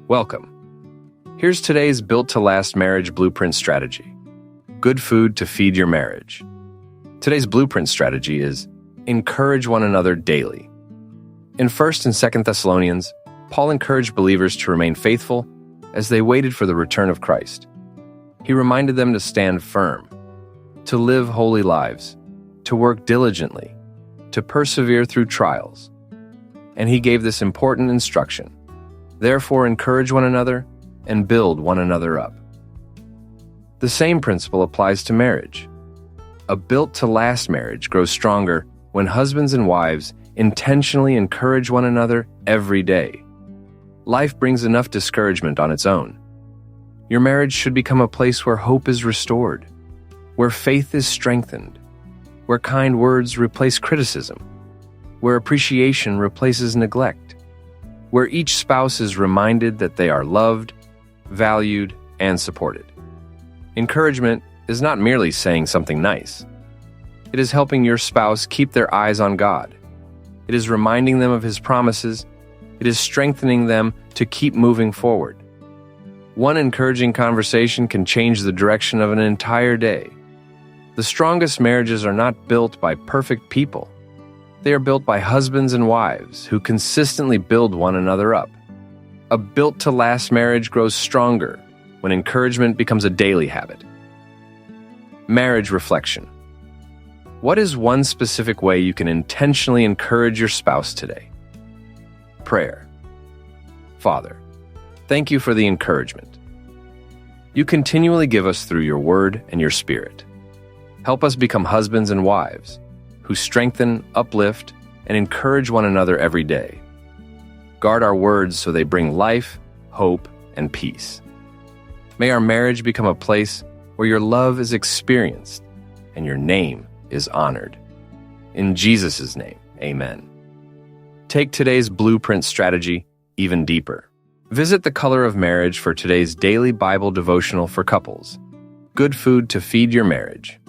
Welcome. Here's today's built-to-last marriage blueprint strategy. Good food to feed your marriage. Today's blueprint strategy is encourage one another daily. In 1st and 2nd Thessalonians, Paul encouraged believers to remain faithful as they waited for the return of Christ. He reminded them to stand firm, to live holy lives, to work diligently, to persevere through trials. And he gave this important instruction: therefore, encourage one another and build one another up. The same principle applies to marriage. A built-to-last marriage grows stronger when husbands and wives intentionally encourage one another every day. Life brings enough discouragement on its own. Your marriage should become a place where hope is restored, where faith is strengthened, where kind words replace criticism, where appreciation replaces neglect, where each spouse is reminded that they are loved, valued, and supported. Encouragement is not merely saying something nice. It is helping your spouse keep their eyes on God. It is reminding them of His promises. It is strengthening them to keep moving forward. One encouraging conversation can change the direction of an entire day. The strongest marriages are not built by perfect people. They are built by husbands and wives who consistently build one another up. A built-to-last marriage grows stronger when encouragement becomes a daily habit. Marriage reflection. What is one specific way you can intentionally encourage your spouse today? Prayer. Father, thank you for the encouragement you continually give us through your word and your spirit. Help us become husbands and wives who strengthen, uplift, and encourage one another every day. Guard our words so they bring life, hope, and peace. May our marriage become a place where your love is experienced and your name is honored. In Jesus' name, amen. Take today's blueprint strategy even deeper. Visit The Color of Marriage for today's daily Bible devotional for couples. Good food to feed your marriage.